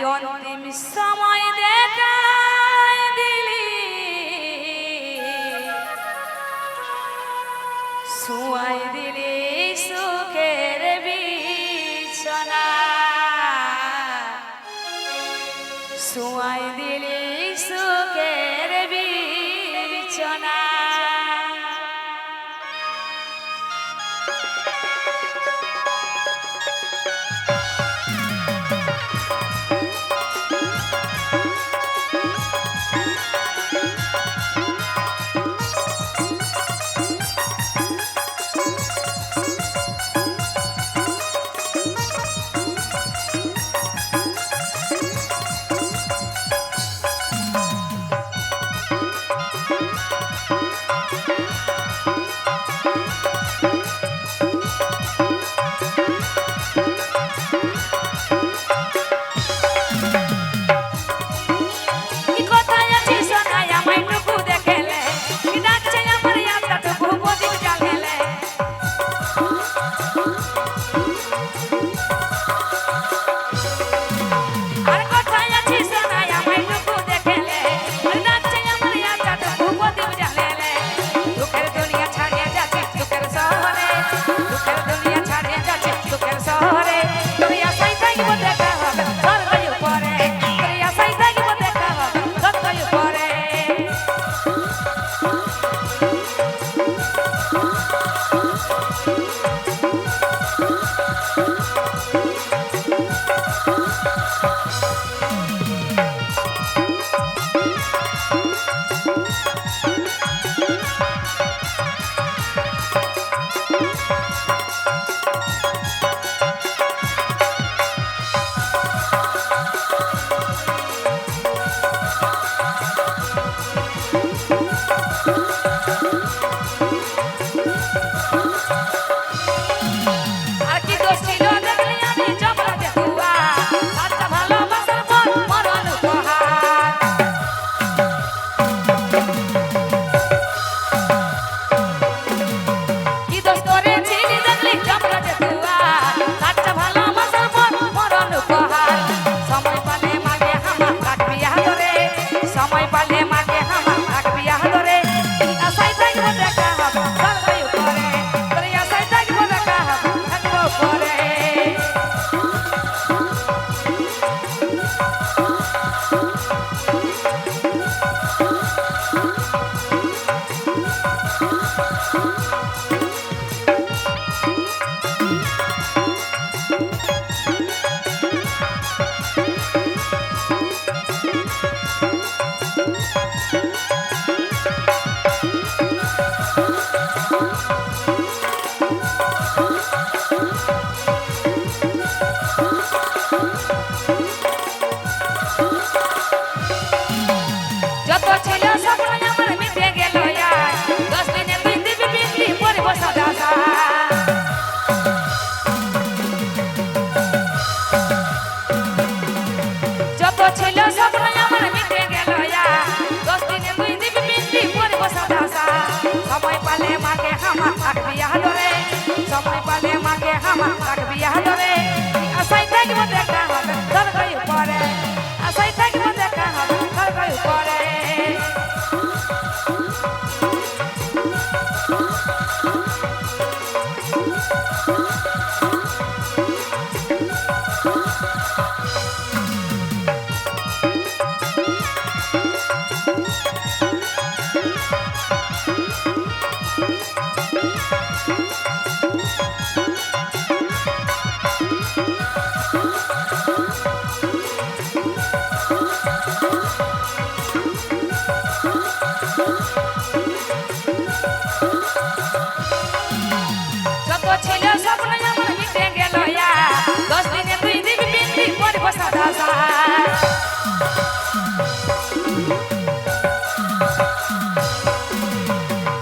অন্তিম সময় দেখাই দিলি শুয়াই দিলি সুখের বিছানা শুয়াই দিলি সুখের বিছানা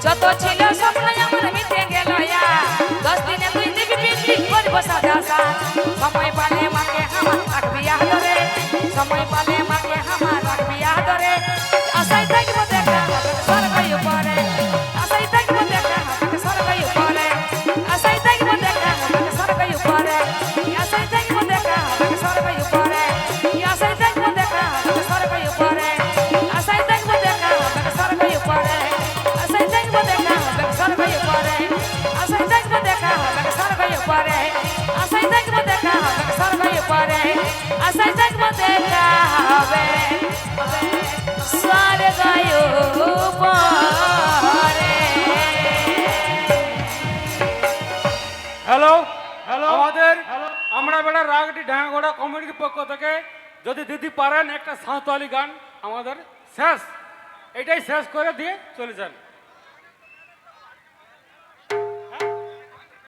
যত ছিল স্বপ্ন আমার মিটে গেল 10 দিনে তুই দিবি পিন্ডি করব সাদা সা সময় পালে মাকে আমার রাখবি আদরে সময় পালে মাকে আমার রাখবি আদরে আশাই থাকবো দেখা হবে স্বর্গই উপরে আশাই থাকবো দেখা হবে স্বর্গই উপরে আশাই থাকবো দেখা হবে স্বর্গই উপরে আশাই থাকবো দেখা হবে স্বর্গই উপরে আশাই আশায় থাকবো দেখা হবে স্বর্গয় পরে। হ্যালো হ্যালো আমাদের আমরা বেড়া রাগটি ঢাঙ্গাগোড়া কমিটির পক্ষ থেকে যদি দিদি পারেন একটা সাঁওতালি গান আমাদের শেষ এটাই শেষ করে দিয়ে চলে যান।